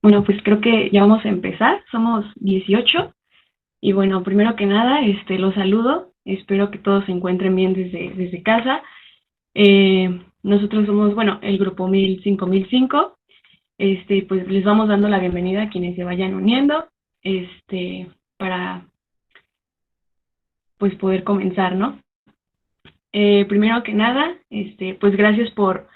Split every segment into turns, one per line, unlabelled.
Bueno, pues creo que ya vamos a empezar. Somos 18 y bueno, primero que nada, los saludo. Espero que todos se encuentren bien desde casa. Nosotros somos, bueno, el grupo 1005. Pues les vamos dando la bienvenida a quienes se vayan uniendo, para pues poder comenzar, ¿no? Primero que nada, pues gracias por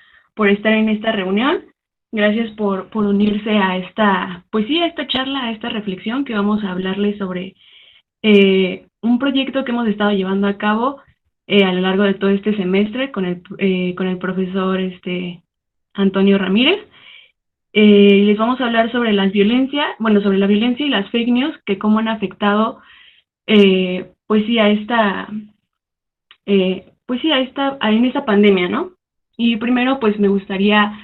estar en esta reunión, gracias por unirse a esta, pues sí, a esta charla, a esta reflexión que vamos a hablarles sobre un proyecto que hemos estado llevando a cabo a lo largo de todo este semestre con el profesor Antonio Ramírez. Les vamos a hablar sobre sobre la violencia y las fake news, que cómo han afectado, pues sí, en esta pandemia, ¿no? Y primero, pues me gustaría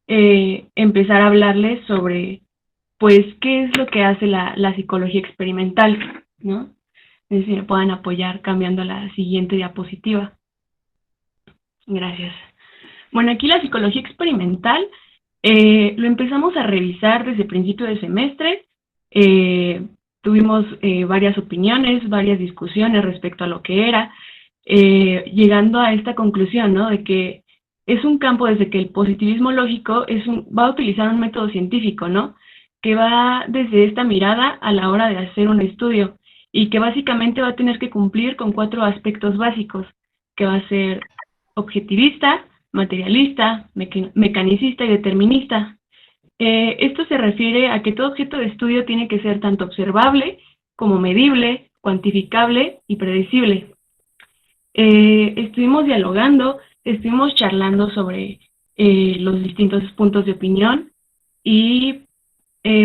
empezar a hablarles sobre, pues, qué es lo que hace la psicología experimental, ¿no? No sé si me puedan apoyar cambiando a la siguiente diapositiva. Gracias. Bueno, aquí la psicología experimental lo empezamos a revisar desde principio de semestre. Eh, Tuvimos varias opiniones, varias discusiones respecto a lo que era, llegando a esta conclusión, ¿no? De que es un campo desde que el positivismo lógico va a utilizar un método científico, ¿no? Que va desde esta mirada a la hora de hacer un estudio y que básicamente va a tener que cumplir con 4 aspectos básicos, que va a ser objetivista, materialista, mecanicista y determinista. Esto se refiere a que todo objeto de estudio tiene que ser tanto observable como medible, cuantificable y predecible. Estuvimos dialogando, estuvimos charlando sobre los distintos puntos de opinión y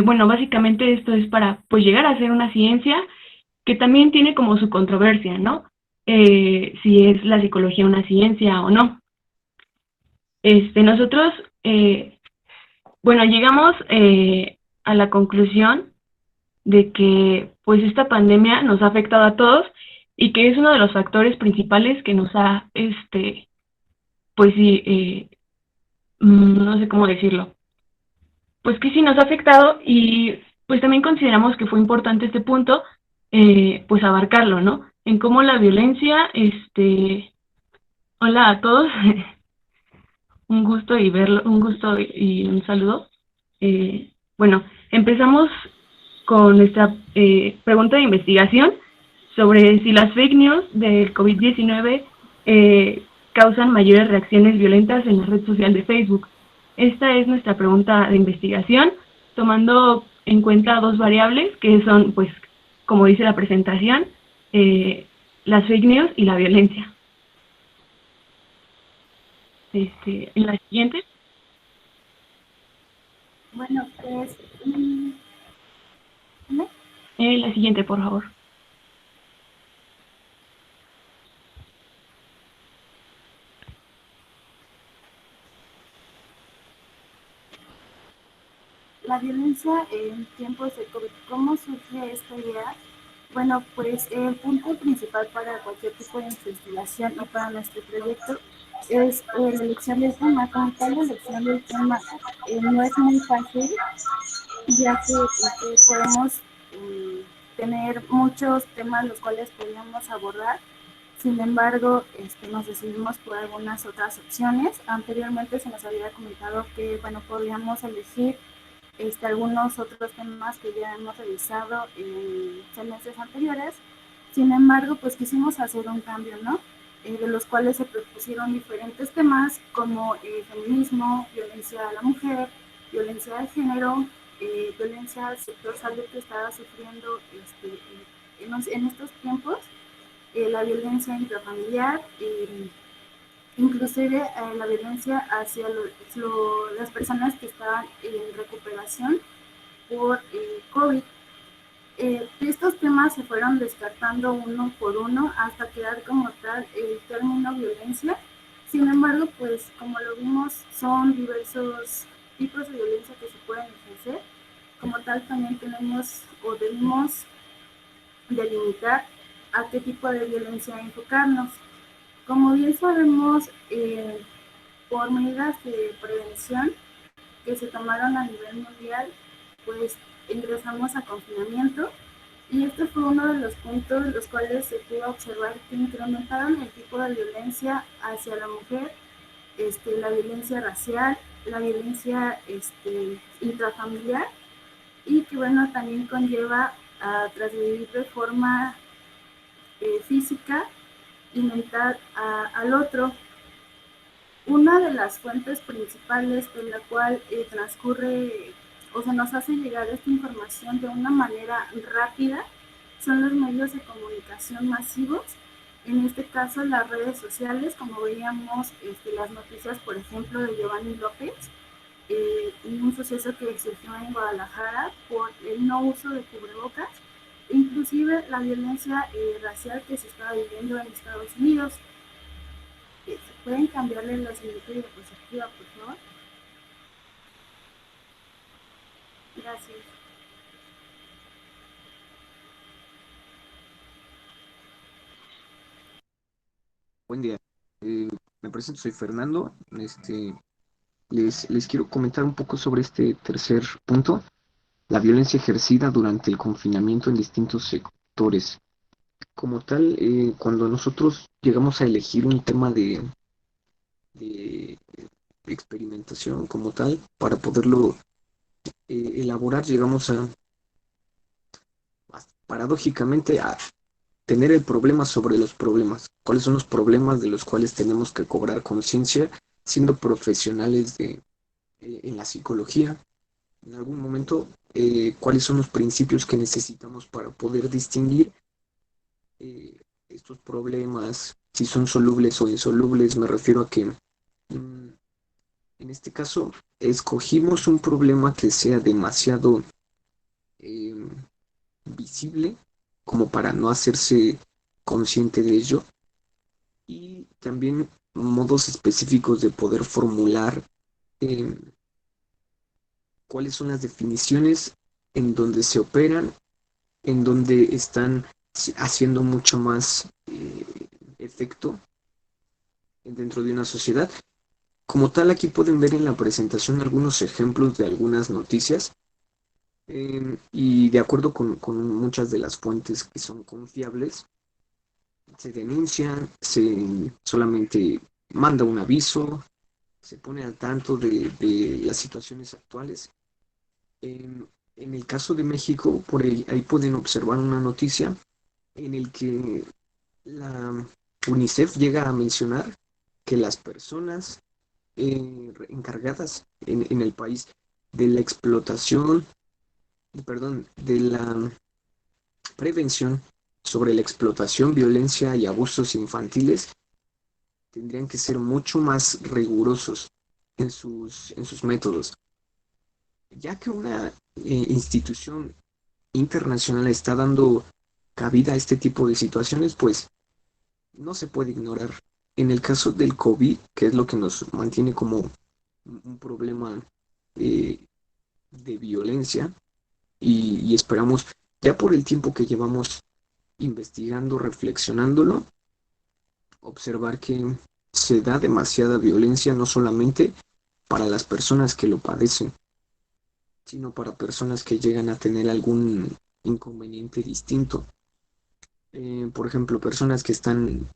bueno, básicamente esto es para pues llegar a ser una ciencia que también tiene como su controversia, ¿no? Si es la psicología una ciencia o no. Nosotros, eh, bueno, llegamos a la conclusión de que pues esta pandemia nos ha afectado a todos y que es uno de los factores principales que nos ha, pues sí, no sé cómo decirlo, pues que sí nos ha afectado y pues también consideramos que fue importante este punto, pues abarcarlo, ¿no? En cómo la violencia, hola a todos, un gusto y verlo, un gusto y un saludo. Bueno, empezamos con nuestra pregunta de investigación sobre si las fake news del COVID-19 causan mayores reacciones violentas en la red social de Facebook. Esta es nuestra pregunta de investigación, tomando en cuenta 2 variables que son, pues, como dice la presentación, las fake news y la violencia. En la siguiente.
Bueno, pues,
La siguiente, por favor.
la violencia en tiempos de COVID, ¿cómo surge esta idea? Bueno, pues el punto principal para cualquier tipo de investigación y para nuestro proyecto es la elección del tema. Como tal, la elección del tema no es muy fácil, ya que podemos tener muchos temas los cuales podríamos abordar. Sin embargo, nos decidimos por algunas otras opciones. Anteriormente se nos había comentado que, bueno, podríamos elegir algunos otros temas que ya hemos revisado en semestres anteriores. Sin embargo, pues quisimos hacer un cambio, ¿no? De los cuales se propusieron diferentes temas como feminismo, violencia a la mujer, violencia de género, violencia al sector salud que estaba sufriendo en estos tiempos, la violencia intrafamiliar, inclusive la violencia hacia las personas que estaban en recuperación por COVID. Estos temas se fueron descartando uno por uno hasta quedar como tal el término violencia. Sin embargo, pues como lo vimos, son diversos tipos de violencia que se pueden ejercer. Como tal, también tenemos o debemos delimitar a qué tipo de violencia enfocarnos. Como bien sabemos, por medidas de prevención que se tomaron a nivel mundial, pues ingresamos a confinamiento y este fue uno de los puntos los cuales se pudo observar que incrementaron el tipo de violencia hacia la mujer, la violencia racial, la violencia intrafamiliar y que bueno, también conlleva a transmitir de forma física y mental al otro. Una de las fuentes principales en la cual transcurre o se nos hace llegar esta información de una manera rápida son los medios de comunicación masivos, en este caso las redes sociales, como veíamos las noticias, por ejemplo, de Giovanni López, un suceso que surgió en Guadalajara por el no uso de cubrebocas, inclusive la violencia racial que se estaba viviendo en Estados Unidos. ¿Pueden cambiarle la siguiente diapositiva, por favor? Gracias.
Buen día. Me presento, soy Fernando. Les quiero comentar un poco sobre este tercer punto, la violencia ejercida durante el confinamiento en distintos sectores. Como tal, cuando nosotros llegamos a elegir un tema de experimentación como tal, para poderlo elaborar, llegamos paradójicamente a tener el problema sobre los problemas. ¿Cuáles son los problemas de los cuales tenemos que cobrar conciencia siendo profesionales en la psicología? En algún momento, ¿cuáles son los principios que necesitamos para poder distinguir estos problemas, si son solubles o insolubles? Me refiero a que en este caso escogimos un problema que sea demasiado eh, visible como para no hacerse consciente de ello, y también modos específicos de poder formular eh, cuáles son las definiciones en donde se operan, en donde están haciendo mucho más efecto dentro de una sociedad. Como tal, aquí pueden ver en la presentación algunos ejemplos de algunas noticias, y de acuerdo con muchas de las fuentes que son confiables, se denuncian, se solamente manda un aviso, se pone al tanto de las situaciones actuales. En el caso de México, por ahí pueden observar una noticia en el que la UNICEF llega a mencionar que las personas encargadas en el país de la explotación, perdón, de la prevención sobre la explotación, violencia y abusos infantiles tendrían que ser mucho más rigurosos en sus métodos, ya que una institución internacional está dando cabida a este tipo de situaciones, pues no se puede ignorar. En el caso del COVID, que es lo que nos mantiene como un problema eh, de violencia, y esperamos, ya por el tiempo que llevamos investigando, reflexionándolo, observar que se da demasiada violencia no solamente para las personas que lo padecen, sino para personas que llegan a tener algún inconveniente distinto. Por ejemplo, personas que están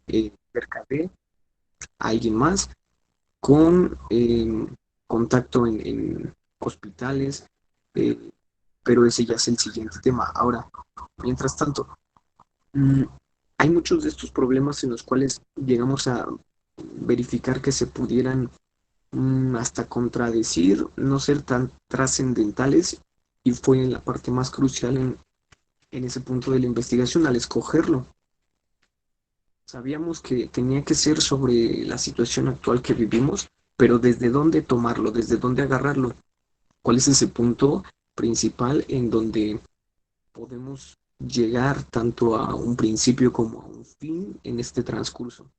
cerca de alguien más con contacto en hospitales, eh, pero ese ya es el siguiente tema. Ahora, mientras tanto, mm, hay muchos de estos problemas en los cuales llegamos a verificar que se pudieran hasta contradecir, no ser tan trascendentales, y fue la parte más crucial en ese punto de la investigación al escogerlo. Sabíamos que tenía que ser sobre la situación actual que vivimos, pero ¿desde dónde tomarlo? ¿Desde dónde agarrarlo? ¿Cuál es ese punto principal en donde podemos llegar tanto a un principio como a un fin en este transcurso?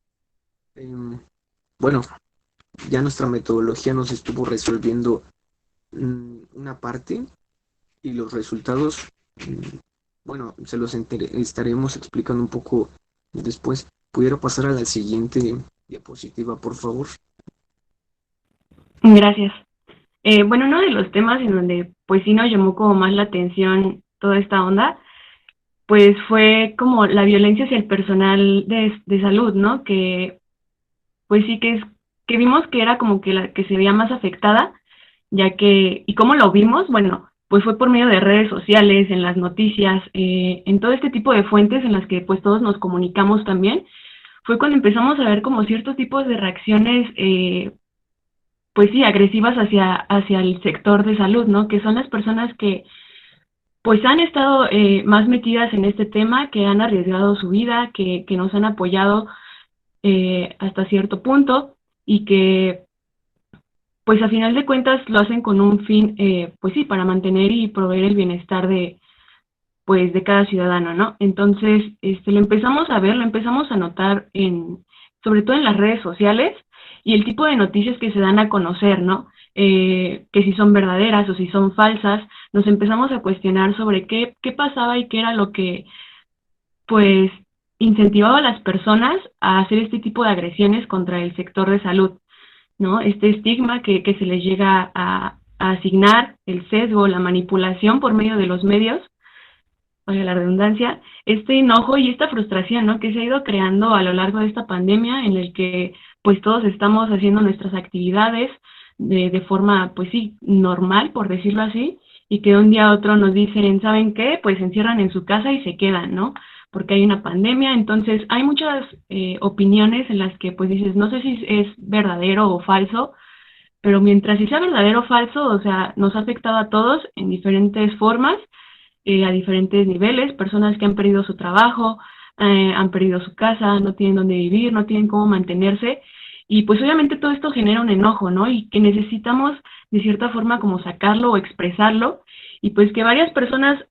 Em, bueno, ya nuestra metodología nos estuvo resolviendo una parte, y los resultados, mm, bueno, se los estaremos explicando un poco después. ¿Pudiera pasar a la siguiente diapositiva, por favor?
Gracias. Bueno, uno de los temas en donde pues sí nos llamó como más la atención toda esta onda, pues fue como la violencia hacia el personal de salud, ¿no? Que pues sí que vimos que era como que la que se veía más afectada, ya que, ¿y cómo lo vimos? Bueno, pues fue por medio de redes sociales, en las noticias, en todo este tipo de fuentes en las que pues todos nos comunicamos también, fue cuando empezamos a ver como ciertos tipos de reacciones, pues sí, agresivas hacia el sector de salud, ¿no? Que son las personas que pues han estado más metidas en este tema, que han arriesgado su vida, que nos han apoyado hasta cierto punto y que pues a final de cuentas lo hacen con un fin, pues sí, para mantener y proveer el bienestar pues, de cada ciudadano, ¿no? Entonces, lo empezamos a ver, lo empezamos a notar sobre todo en las redes sociales y el tipo de noticias que se dan a conocer, ¿no? Que si son verdaderas o si son falsas, nos empezamos a cuestionar sobre qué pasaba y qué era lo que, pues, incentivaba a las personas a hacer este tipo de agresiones contra el sector de salud, ¿no? Este estigma que se les llega a asignar, el sesgo, la manipulación por medio de los medios, valga la redundancia, este enojo y esta frustración, ¿no? Que se ha ido creando a lo largo de esta pandemia en el que pues todos estamos haciendo nuestras actividades de forma pues sí, normal, por decirlo así, y que de un día a otro nos dicen, ¿saben qué? Pues se encierran en su casa y se quedan, ¿no? Porque hay una pandemia, entonces hay muchas opiniones en las que pues dices, no sé si es verdadero o falso, pero mientras si sea verdadero o falso, o sea, nos ha afectado a todos en diferentes formas, a diferentes niveles, personas que han perdido su trabajo, han perdido su casa, no tienen dónde vivir, no tienen cómo mantenerse, y pues obviamente todo esto genera un enojo, ¿no? Y que necesitamos de cierta forma como sacarlo o expresarlo, y pues que varias personas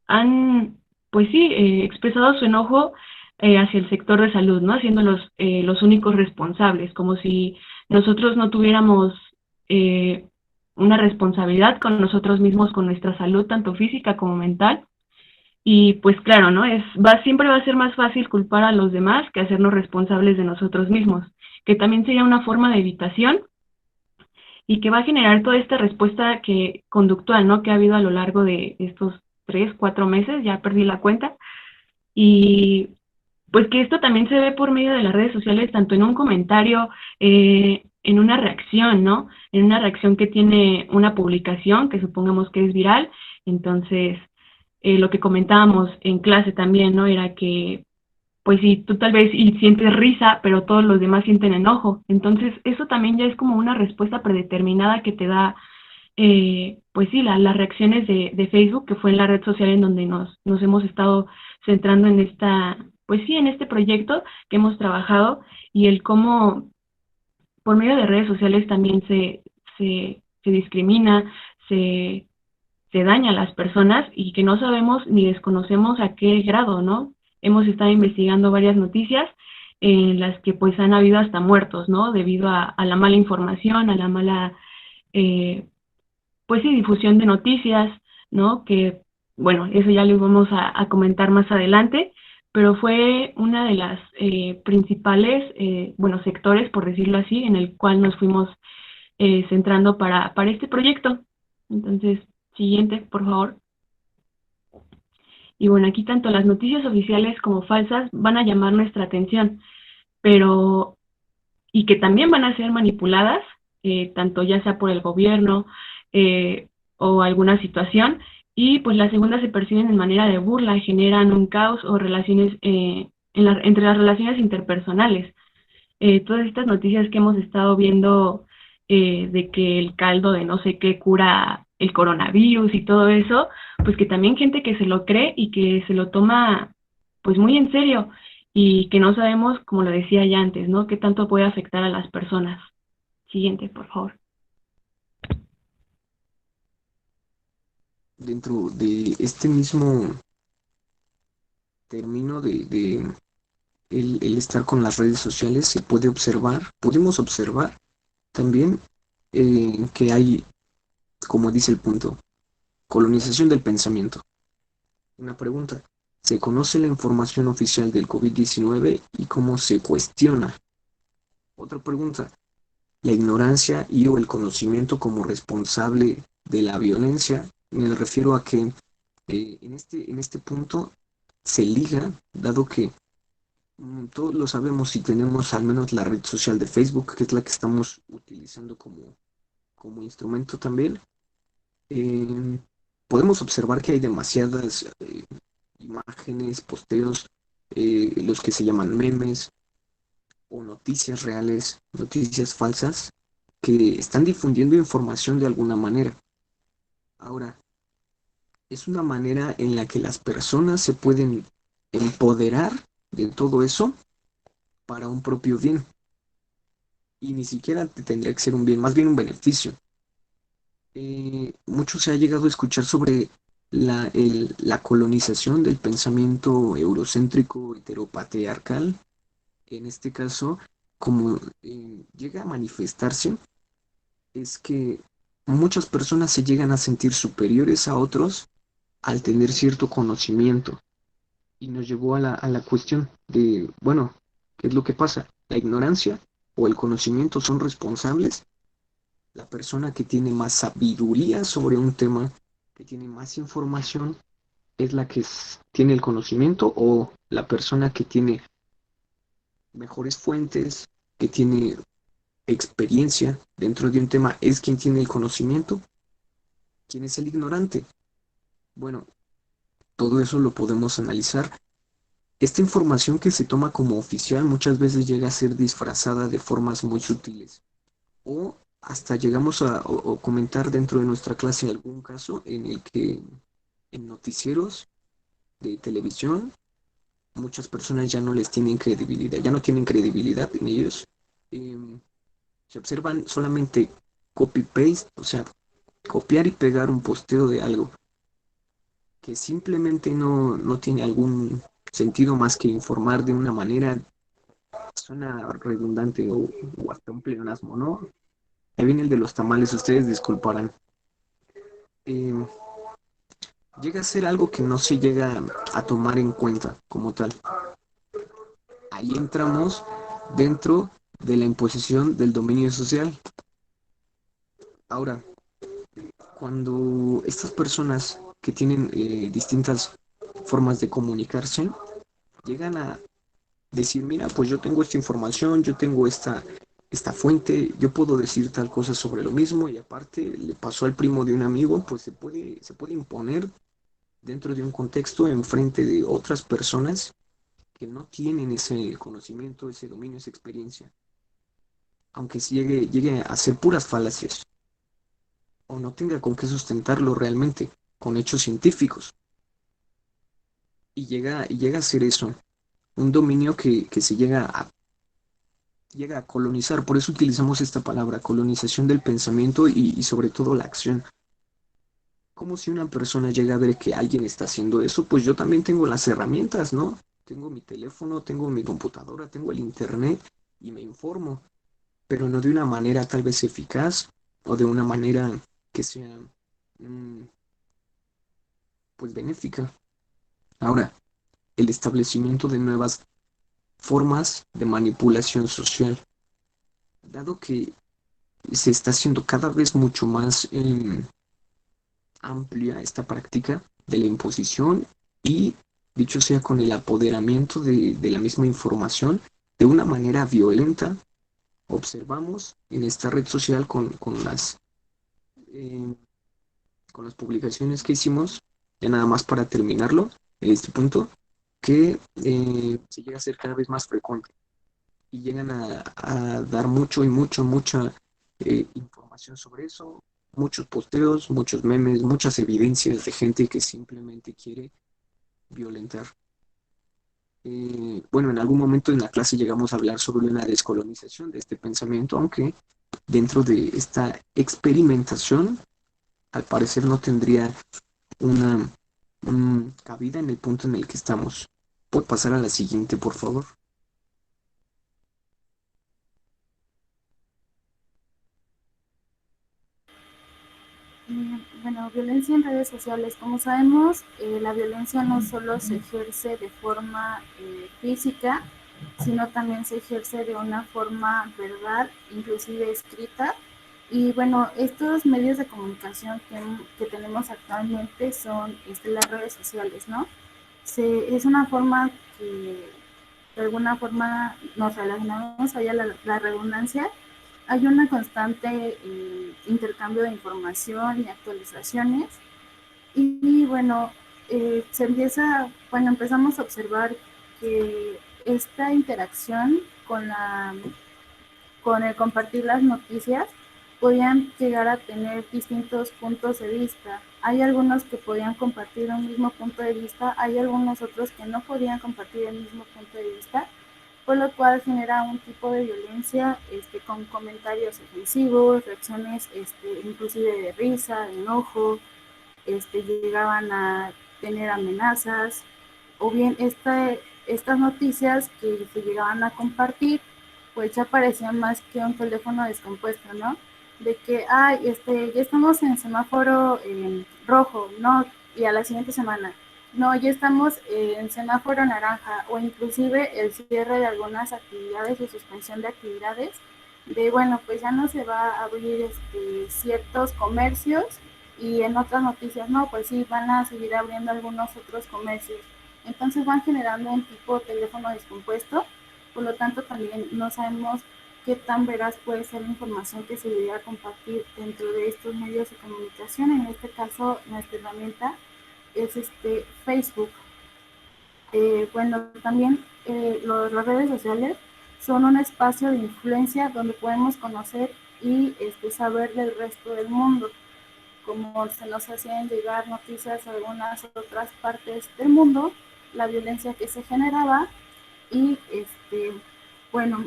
han, pues sí, expresado su enojo hacia el sector de salud, ¿no? Haciéndolos los únicos responsables, como si nosotros no tuviéramos eh, una responsabilidad con nosotros mismos, con nuestra salud, tanto física como mental. Y pues claro, ¿no? Siempre va a ser más fácil culpar a los demás que hacernos responsables de nosotros mismos, que también sería una forma de evitación y que va a generar toda esta respuesta conductual, ¿no? Que ha habido a lo largo de estos 3, 4 meses, ya perdí la cuenta, y pues que esto también se ve por medio de las redes sociales, tanto en un comentario, en una reacción, ¿no? En una reacción que tiene una publicación, que supongamos que es viral. Entonces, lo que comentábamos en clase también, ¿no? Era que, pues sí, tú tal vez y sientes risa, pero todos los demás sienten enojo. Entonces, eso también ya es como una respuesta predeterminada que te da, pues sí, las reacciones de Facebook, que fue en la red social en donde nos hemos estado centrando en pues sí, en este proyecto que hemos trabajado y el cómo por medio de redes sociales también se discrimina, se, se daña a las personas y que no sabemos ni desconocemos a qué grado, ¿no? Hemos estado investigando varias noticias en las que pues han habido hasta muertos, ¿no? Debido a la mala información, a la mala eh, pues sí, difusión de noticias, ¿no? Que, bueno, eso ya lo vamos a comentar más adelante, pero fue una de las principales, bueno, sectores, por decirlo así, en el cual nos fuimos centrando para este proyecto. Entonces, siguiente, por favor. Y bueno, aquí tanto las noticias oficiales como falsas van a llamar nuestra atención, pero, y que también van a ser manipuladas, tanto ya sea por el gobierno, o alguna situación, y pues las segundas se perciben de manera de burla, generan un caos o relaciones entre las relaciones interpersonales. Todas estas noticias que hemos estado viendo de que el caldo de no sé qué cura el coronavirus y todo eso, pues que también gente que se lo cree y que se lo toma pues muy en serio y que no sabemos, como lo decía ya antes, ¿no? Qué tanto puede afectar a las personas. Siguiente, por favor.
Dentro de este mismo término de el estar con las redes sociales, se puede observar, podemos observar también que hay, como dice el punto, colonización del pensamiento. Una pregunta. ¿Se conoce la información oficial del COVID-19 y cómo se cuestiona? Otra pregunta. la ignorancia y o el conocimiento como responsable de la violencia. Me refiero a que en este punto se liga, dado que todos lo sabemos si tenemos al menos la red social de Facebook, que es la que estamos utilizando como instrumento también. eh, Podemos observar que hay demasiadas imágenes, posteos, los que se llaman memes o noticias reales, noticias falsas, que están difundiendo información de alguna manera. Ahora, es una manera en la que las personas se pueden empoderar de todo eso para un propio bien. Y ni siquiera tendría que ser un bien, más bien un beneficio. Mucho se ha llegado a escuchar sobre la colonización del pensamiento eurocéntrico heteropatriarcal. En este caso, como llega a manifestarse, es que muchas personas se llegan a sentir superiores a otros al tener cierto conocimiento. Y nos llevó a a la cuestión de, bueno, ¿qué es lo que pasa? ¿La ignorancia o el conocimiento son responsables? La persona que tiene más sabiduría sobre un tema, que tiene más información, es la que tiene el conocimiento, o la persona que tiene mejores fuentes, que tiene experiencia dentro de un tema, es quien tiene el conocimiento. ¿Quién es el ignorante? Bueno, todo eso lo podemos analizar. Esta información que se toma como oficial muchas veces llega a ser disfrazada de formas muy sutiles. O hasta llegamos a o comentar dentro de nuestra clase algún caso en el que en noticieros de televisión muchas personas ya no les tienen credibilidad, ya no tienen credibilidad en ellos. Em, Se observan solamente copy-paste, o sea, copiar y pegar un posteo de algo que simplemente no tiene algún sentido más que informar de una manera, suena redundante o hasta un pleonasmo, ¿no? Ahí viene el de los tamales, ustedes disculparán. Em, Llega a ser algo que no se llega a tomar en cuenta como tal. Ahí entramos dentro de la imposición del dominio social. Ahora, cuando estas personas que tienen distintas formas de comunicarse llegan a decir, mira, pues yo tengo esta información, yo tengo esta fuente, yo puedo decir tal cosa sobre lo mismo y aparte le pasó al primo de un amigo, pues se puede imponer dentro de un contexto en frente de otras personas que no tienen ese conocimiento, ese dominio, esa experiencia, aunque llegue a ser puras falacias o no tenga con qué sustentarlo realmente, con hechos científicos. Y llega a ser eso, un dominio que se llega a colonizar. Por eso utilizamos esta palabra, colonización del pensamiento y sobre todo la acción. Como si una persona llega a ver que alguien está haciendo eso, pues yo también tengo las herramientas, ¿no? Tengo mi teléfono, tengo mi computadora, tengo el internet y me informo, pero no de una manera tal vez eficaz o de una manera que sea mm, pues benéfica. Ahora, el establecimiento de nuevas formas de manipulación social, dado que se está haciendo cada vez mucho más amplia esta práctica de la imposición y, dicho sea, con el apoderamiento de la misma información de una manera violenta. Observamos en esta red social eh, con las publicaciones que hicimos, ya nada más para terminarlo, en este punto, que se llega a ser cada vez más frecuente y llegan a dar mucho y mucha información sobre eso, muchos posteos, muchos memes, muchas evidencias de gente que simplemente quiere violentar. Bueno, en algún momento en la clase llegamos a hablar sobre una descolonización de este pensamiento, aunque dentro de esta experimentación, al parecer no tendría una cabida en el punto en el que estamos. ¿Puedo pasar a la siguiente, por favor?
Bueno, violencia en redes sociales. Como sabemos, la violencia no solo se ejerce de forma física, sino también se ejerce de una forma verbal, inclusive escrita. Y bueno, estos medios de comunicación que tenemos actualmente son las redes sociales, ¿no? Es una forma que de alguna forma nos relacionamos, allá la redundancia, hay una constante intercambio de información y actualizaciones y bueno, empezamos a observar que esta interacción con el compartir las noticias podían llegar a tener distintos puntos de vista. Hay algunos que podían compartir un mismo punto de vista, hay algunos otros que no podían compartir el mismo punto de vista, por lo cual genera un tipo de violencia con comentarios ofensivos, reacciones inclusive de risa, de enojo, llegaban a tener amenazas, o bien estas noticias que se llegaban a compartir, pues ya parecían más que un teléfono descompuesto, ¿no? De que, ya estamos en semáforo rojo, ¿no? Y a la siguiente semana, no, ya estamos en semáforo naranja, o inclusive el cierre de algunas actividades o suspensión de actividades, de bueno, pues ya no se va a abrir ciertos comercios, y en otras noticias no, pues sí, van a seguir abriendo algunos otros comercios. Entonces van generando un tipo de teléfono descompuesto, por lo tanto también no sabemos qué tan veraz puede ser la información que se debería compartir dentro de estos medios de comunicación. En este caso, nuestra herramienta es Facebook. Bueno, también las redes sociales son un espacio de influencia donde podemos conocer y saber del resto del mundo, como se nos hacían llegar noticias de algunas otras partes del mundo, la violencia que se generaba y bueno,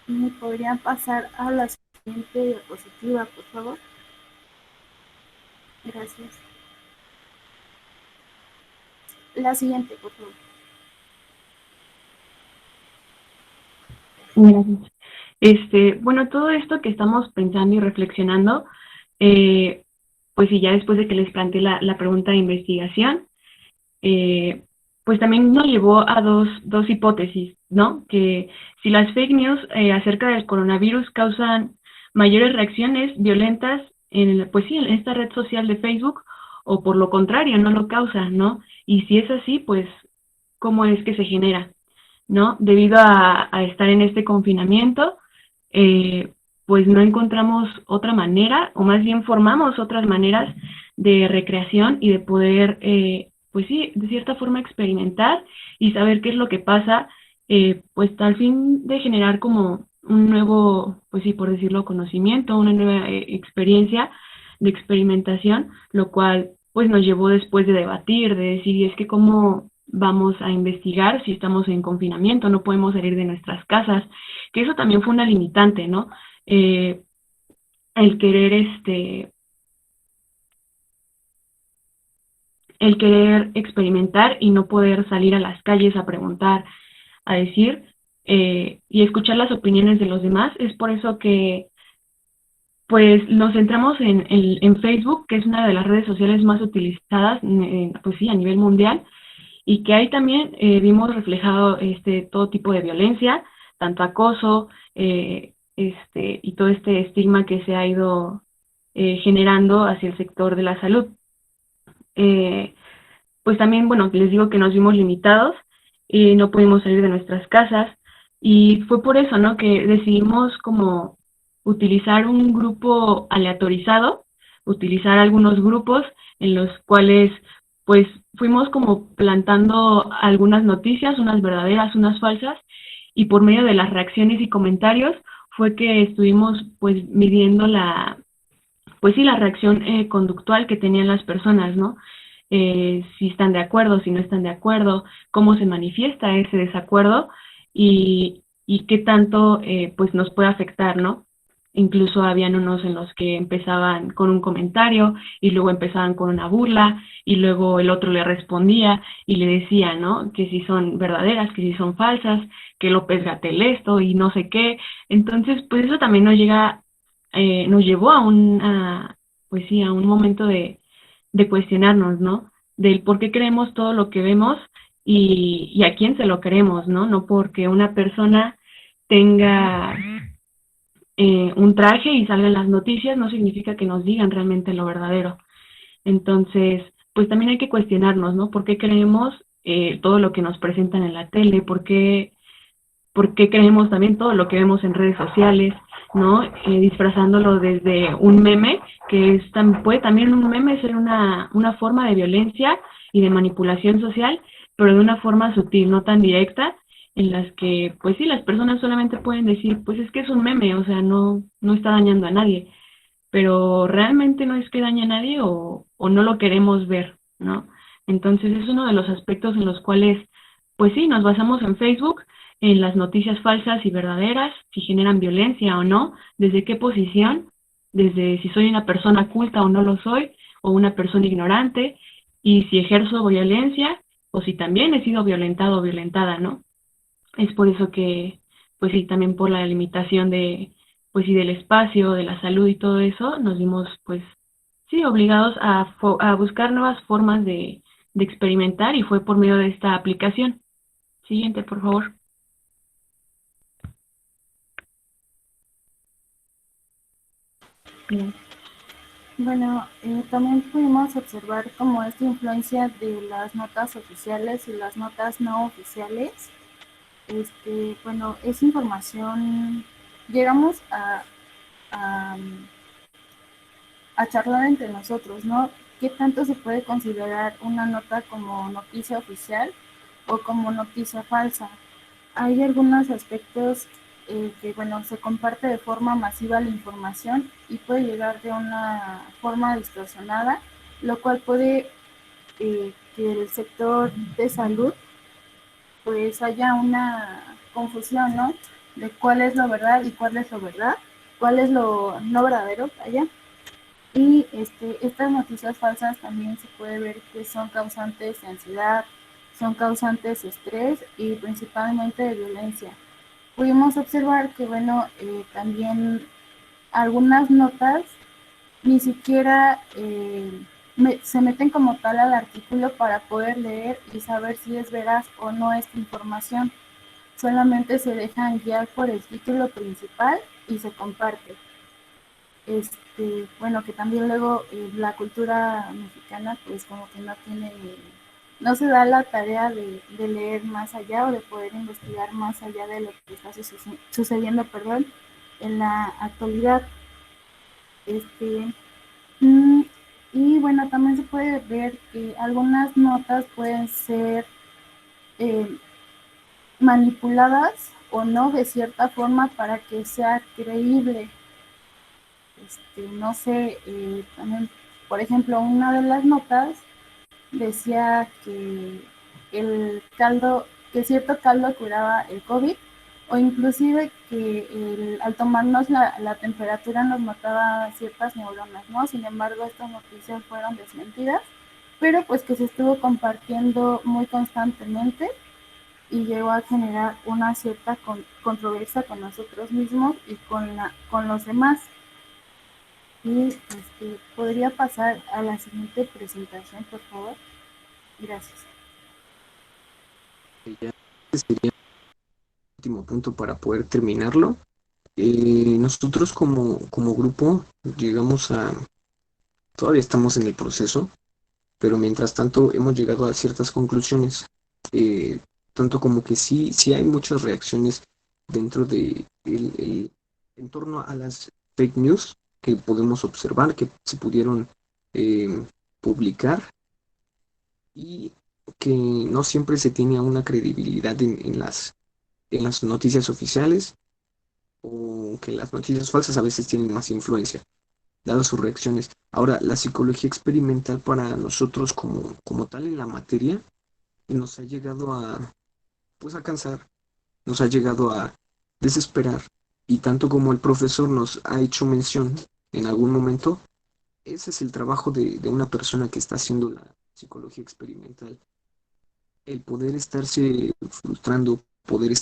¿me podrían pasar a la siguiente diapositiva, por favor? Gracias. La siguiente, por favor.
Gracias. Bueno, todo esto que estamos pensando y reflexionando, pues sí, ya después de que les planteé la pregunta de investigación, pues también nos llevó a dos hipótesis, ¿no? Que si las fake news acerca del coronavirus causan mayores reacciones violentas pues sí, en esta red social de Facebook, o por lo contrario, no lo causan, ¿no? Y si es así, pues, ¿cómo es que se genera? ¿No? Debido a estar en este confinamiento, pues no encontramos otra manera, o más bien formamos otras maneras de recreación y de poder, pues sí, de cierta forma experimentar y saber qué es lo que pasa, pues al fin de generar como un nuevo, pues sí, por decirlo, conocimiento, una nueva experiencia de experimentación, lo cual pues nos llevó después de debatir, de decir, y es que cómo vamos a investigar si estamos en confinamiento, no podemos salir de nuestras casas, que eso también fue una limitante, ¿no? Eh, el querer el querer experimentar y no poder salir a las calles a preguntar, a decir y escuchar las opiniones de los demás. Es por eso que pues nos centramos en Facebook, que es una de las redes sociales más utilizadas, pues sí, a nivel mundial, y que ahí también vimos reflejado todo tipo de violencia, tanto acoso, y todo este estigma que se ha ido generando hacia el sector de la salud. Pues también, bueno, les digo que nos vimos limitados y no pudimos salir de nuestras casas, y fue por eso, ¿no?, que decidimos como utilizar un grupo aleatorizado, utilizar algunos grupos en los cuales pues fuimos como plantando algunas noticias, unas verdaderas, unas falsas, y por medio de las reacciones y comentarios fue que estuvimos pues midiendo pues sí, la reacción conductual que tenían las personas, ¿no? Si están de acuerdo, si no están de acuerdo, cómo se manifiesta ese desacuerdo y qué tanto pues nos puede afectar, ¿no? Incluso habían unos en los que empezaban con un comentario y luego empezaban con una burla y luego el otro le respondía y le decía, ¿no?, que si son verdaderas, que si son falsas, que López-Gatell esto y no sé qué. Entonces, pues eso también nos llevó pues sí, a un momento de cuestionarnos, ¿no? Del por qué creemos todo lo que vemos y a quién se lo queremos, ¿no? No porque una persona tenga un traje y salgan las noticias, no significa que nos digan realmente lo verdadero. Entonces, pues también hay que cuestionarnos, ¿no? ¿Por qué creemos todo lo que nos presentan en la tele? ¿Por qué creemos también todo lo que vemos en redes sociales? ¿No? Disfrazándolo desde un meme, que puede también un meme ser una forma de violencia y de manipulación social, pero de una forma sutil, no tan directa, en las que, pues sí, las personas solamente pueden decir, pues es que es un meme, o sea, no está dañando a nadie, pero realmente no es que dañe a nadie o no lo queremos ver, ¿no? Entonces es uno de los aspectos en los cuales, pues sí, nos basamos en Facebook, en las noticias falsas y verdaderas, si generan violencia o no, desde qué posición, desde si soy una persona culta o no lo soy, o una persona ignorante, y si ejerzo violencia, o si también he sido violentado o violentada, ¿no? Es por eso que, pues sí, también por la limitación de, pues sí, del espacio, de la salud y todo eso, nos vimos, pues, sí, obligados a buscar nuevas formas de experimentar y fue por medio de esta aplicación. Siguiente, por favor. Bien.
Bueno, también pudimos observar como esta influencia de las notas oficiales y las notas no oficiales. Bueno, es información, llegamos a, a charlar entre nosotros, ¿no? ¿Qué tanto se puede considerar una nota como noticia oficial o como noticia falsa? Hay algunos aspectos que, bueno, se comparte de forma masiva la información y puede llegar de una forma distorsionada, lo cual puede que el sector de salud pues haya una confusión, ¿no? De cuál es lo verdad y cuál es lo verdad, cuál es lo no verdadero, vaya. Y estas noticias falsas también se puede ver que son causantes de ansiedad, son causantes de estrés y principalmente de violencia. Pudimos observar que, bueno, también algunas notas ni siquiera se meten como tal al artículo para poder leer y saber si es veraz o no esta información. Solamente se dejan guiar por el título principal y se comparte. Bueno, que también luego la cultura mexicana pues como que no tiene, no se da la tarea de leer más allá o de poder investigar más allá de lo que está sucediendo, perdón, en la actualidad. Este, mm, y bueno, también se puede ver que algunas notas pueden ser eh, manipuladas o no de cierta forma para que sea creíble. No sé, también, por ejemplo, una de las notas decía que el caldo, que cierto caldo curaba el COVID, o inclusive que al tomarnos la temperatura nos mataba ciertas neuronas, ¿no? Sin embargo, estas noticias fueron desmentidas, pero pues que se estuvo compartiendo muy constantemente y llegó a generar una cierta controversia con nosotros mismos y con los demás. Y podría pasar a la siguiente presentación, por favor. Gracias.
Ya este sería el último punto para poder terminarlo. Nosotros como grupo llegamos todavía estamos en el proceso, pero mientras tanto hemos llegado a ciertas conclusiones, eh, tanto como que sí hay muchas reacciones dentro de en torno a las fake news que podemos observar, que se pudieron eh, publicar y que no siempre se tiene una credibilidad en las noticias oficiales o que las noticias falsas a veces tienen más influencia, dadas sus reacciones. Ahora, la psicología experimental para nosotros como tal en la materia nos ha llegado pues a cansar, nos ha llegado a desesperar. Y tanto como el profesor nos ha hecho mención en algún momento, ese es el trabajo de una persona que está haciendo la psicología experimental. El poder estarse frustrando, poder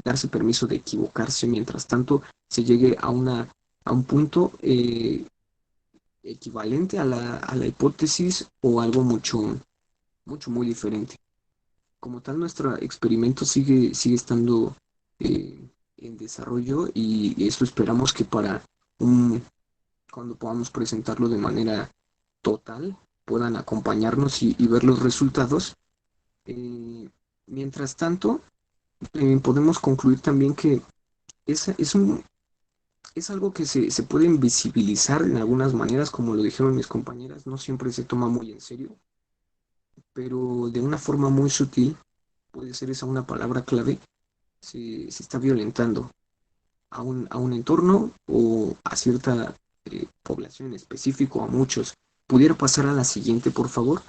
darse permiso de equivocarse, mientras tanto se llegue a un punto equivalente a la hipótesis o algo mucho, mucho, muy diferente. como tal, nuestro experimento sigue estando en desarrollo y eso esperamos que para un, cuando podamos presentarlo de manera total, puedan acompañarnos y ver los resultados. Eh, Mientras tanto, podemos concluir también que es algo que se puede invisibilizar en algunas maneras, como lo dijeron mis compañeras, no siempre se toma muy en serio, pero de una forma muy sutil, puede ser esa una palabra clave, se está violentando a un entorno o a cierta población en específico, a muchos. ¿Pudiera pasar a la siguiente, por favor?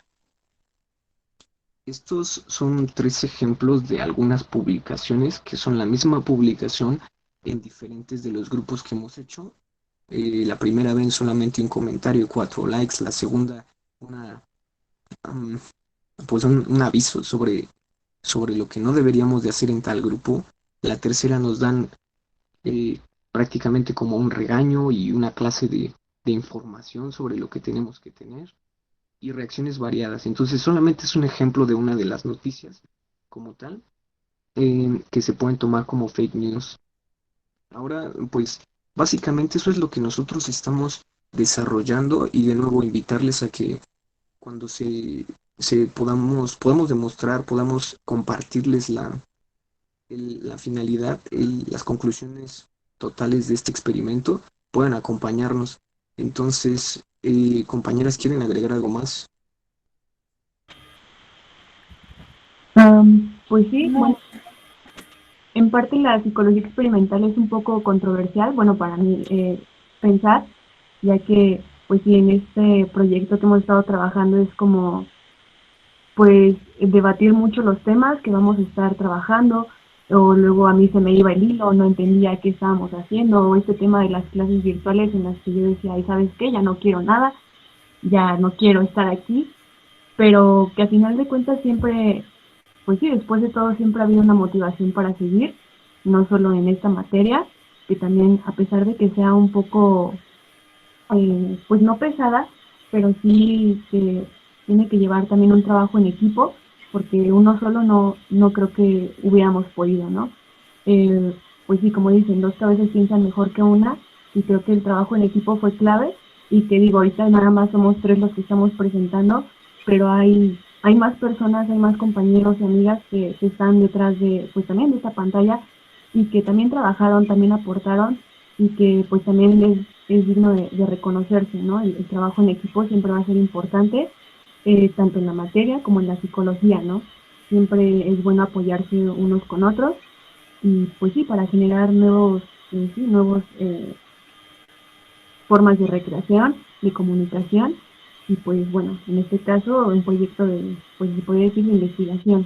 Estos son tres ejemplos de algunas publicaciones que son la misma publicación en diferentes de los grupos que hemos hecho. La primera ven solamente un comentario, 4 likes. La segunda, una, um, pues un aviso sobre lo que no deberíamos de hacer en tal grupo. La tercera nos dan eh, prácticamente como un regaño y una clase de información sobre lo que tenemos que tener y reacciones variadas. Entonces solamente es un ejemplo de una de las noticias como tal que se pueden tomar como fake news. Ahora, pues básicamente eso es lo que nosotros estamos desarrollando y de nuevo invitarles a que cuando podamos demostrar, podamos compartirles la finalidad, las conclusiones totales de este experimento, puedan acompañarnos. Entonces, compañeras, ¿quieren agregar algo más?
Pues sí, bueno,
No,
en parte la psicología experimental es un poco controversial, bueno, para mí pensar, ya que pues sí, en este proyecto que hemos estado trabajando es como pues debatir mucho los temas que vamos a estar trabajando, o luego a mí se me iba el hilo, no entendía qué estábamos haciendo, o este tema de las clases virtuales en las que yo decía, ay, ¿sabes qué? Ya no quiero nada, ya no quiero estar aquí, pero que a final de cuentas siempre, pues sí, después de todo siempre ha habido una motivación para seguir, no solo en esta materia, que también a pesar de que sea un poco pues no pesada, pero sí que tiene que llevar también un trabajo en equipo, porque uno solo no creo que hubiéramos podido, ¿no? Pues sí, como dicen, dos cabezas piensan mejor que una, y creo que el trabajo en equipo fue clave, y que digo, ahorita nada más somos tres los que estamos presentando, pero hay más personas, hay más compañeros y amigas que están detrás de, pues también de esta pantalla, y que también trabajaron, también aportaron, y que pues también es digno de reconocerse, ¿no? El trabajo en equipo siempre va a ser importante, tanto en la materia como en la psicología, ¿no? Siempre es bueno apoyarse unos con otros y pues sí, para generar nuevos formas de recreación, de comunicación y pues bueno, en este caso un proyecto de, pues se podría decir, de investigación.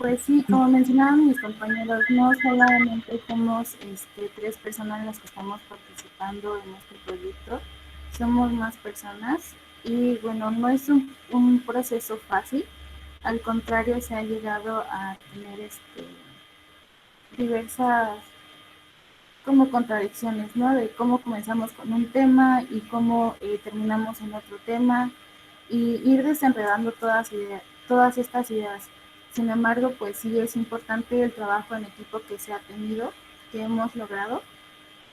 pues sí, como mencionaban mis compañeros, no solamente somos tres personas las que estamos participando en este proyecto, somos más personas y bueno, no es un proceso fácil, al contrario se ha llegado a tener diversas como contradicciones, ¿no? De cómo comenzamos con un tema y cómo terminamos en otro tema y ir desenredando todas estas ideas. Sin embargo, pues sí es importante el trabajo en equipo que se ha tenido, que hemos logrado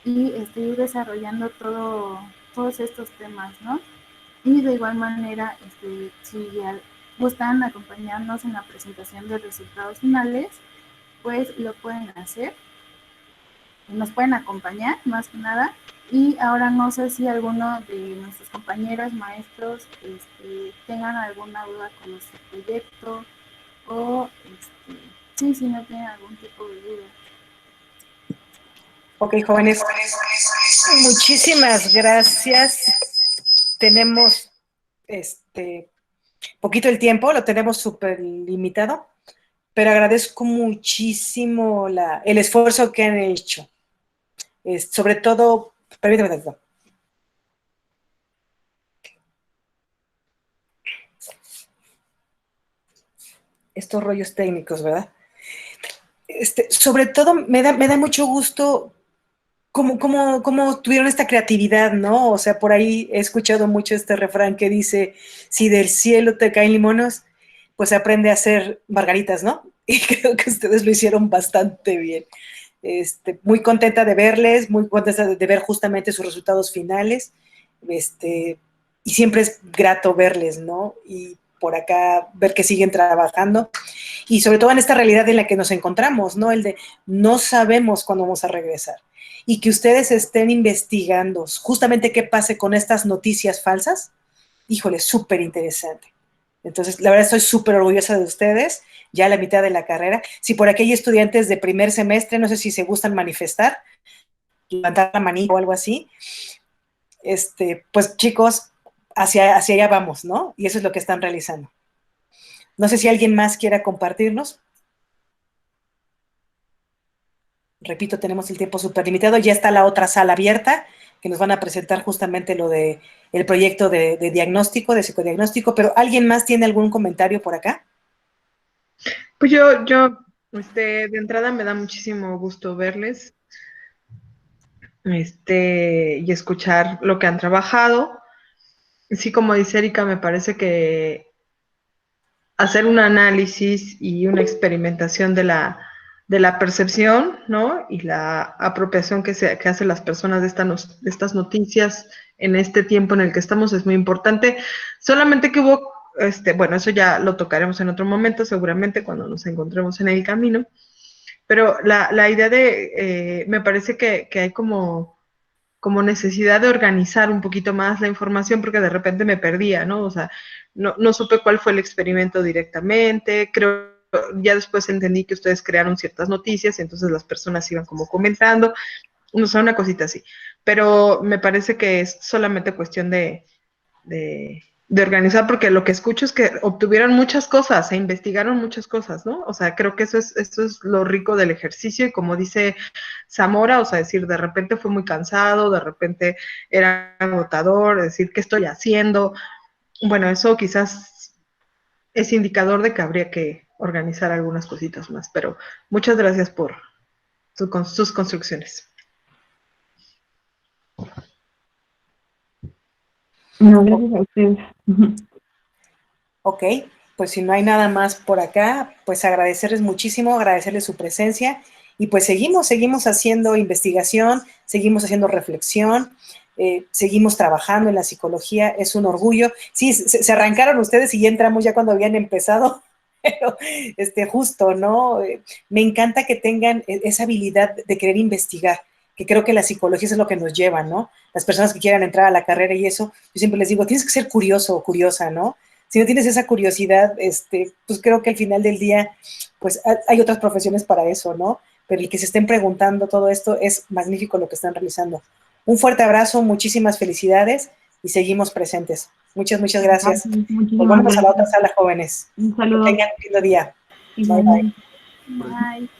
y ir desarrollando todos estos temas, ¿no? Y de igual manera, si gustan acompañarnos en la presentación de resultados finales, pues lo pueden hacer, nos pueden acompañar más que nada. Y ahora no sé si alguno de nuestros compañeros maestros tengan alguna duda con nuestro proyecto o sí, si no tienen algún tipo de duda.
Ok, jóvenes, muchísimas gracias. Tenemos poquito el tiempo, lo tenemos súper limitado, pero agradezco muchísimo el esfuerzo que han hecho. Sobre todo, permítame tantito. Estos rollos técnicos, ¿verdad? Sobre todo me da mucho gusto cómo tuvieron esta creatividad, ¿no? O sea, por ahí he escuchado mucho este refrán que dice, si del cielo te caen limones, pues aprende a hacer margaritas, ¿no? Y creo que ustedes lo hicieron bastante bien. Muy contenta de verles, muy contenta de ver justamente sus resultados finales, y siempre es grato verles, ¿no? Y por acá ver que siguen trabajando, y sobre todo en esta realidad en la que nos encontramos, ¿no? El de no sabemos cuándo vamos a regresar, y que ustedes estén investigando justamente qué pase con estas noticias falsas, híjole, súper interesante. Entonces, la verdad estoy súper orgullosa de ustedes, ya a la mitad de la carrera. Si por aquí hay estudiantes de primer semestre, no sé si se gustan manifestar, levantar la manita o algo así, pues chicos, hacia allá vamos, ¿no? Y eso es lo que están realizando. No sé si alguien más quiera compartirnos. Repito, tenemos el tiempo súper limitado, ya está la otra sala abierta, que nos van a presentar justamente lo de el proyecto de diagnóstico, de psicodiagnóstico, pero ¿alguien más tiene algún comentario por acá?
Pues de entrada me da muchísimo gusto verles, y escuchar lo que han trabajado. Sí, como dice Erika, me parece que hacer un análisis y una experimentación de la percepción, ¿no? Y la apropiación que hacen las personas de estas noticias en este tiempo en el que estamos es muy importante. Solamente que hubo, bueno, eso ya lo tocaremos en otro momento, seguramente cuando nos encontremos en el camino, pero la idea me parece que hay como necesidad de organizar un poquito más la información porque de repente me perdía, ¿no? O sea, no supe cuál fue el experimento directamente, creo, ya después entendí que ustedes crearon ciertas noticias y entonces las personas iban como comentando, no sé, una cosita así, pero me parece que es solamente cuestión de organizar, porque lo que escucho es que obtuvieron muchas cosas e investigaron muchas cosas, ¿no? O sea, creo que eso es lo rico del ejercicio, y como dice Zamora, o sea, decir, de repente fue muy cansado, de repente era agotador, decir, ¿qué estoy haciendo? Bueno, eso quizás es indicador de que habría que organizar algunas cositas más, pero muchas gracias por sus construcciones.
No, gracias a ustedes.
Ok, pues si no hay nada más por acá, pues agradecerles muchísimo, agradecerles su presencia, y pues seguimos haciendo investigación, seguimos haciendo reflexión, seguimos trabajando en la psicología, es un orgullo. Sí, se arrancaron ustedes y ya entramos ya cuando habían empezado, pero justo, ¿no? Me encanta que tengan esa habilidad de querer investigar, que creo que la psicología es lo que nos lleva, ¿no? Las personas que quieran entrar a la carrera y eso, yo siempre les digo, tienes que ser curioso o curiosa, ¿no? Si no tienes esa curiosidad, pues creo que al final del día, pues hay otras profesiones para eso, ¿no? Pero el que se estén preguntando todo esto es magnífico lo que están realizando. Un fuerte abrazo, muchísimas felicidades y seguimos presentes. Muchas gracias.
Muchísimas
Volvamos a la otra
gracias.
sala, jóvenes.
Un
Que
saludo.
tengan un lindo día. Bye, bye.
Igualmente.
Bye.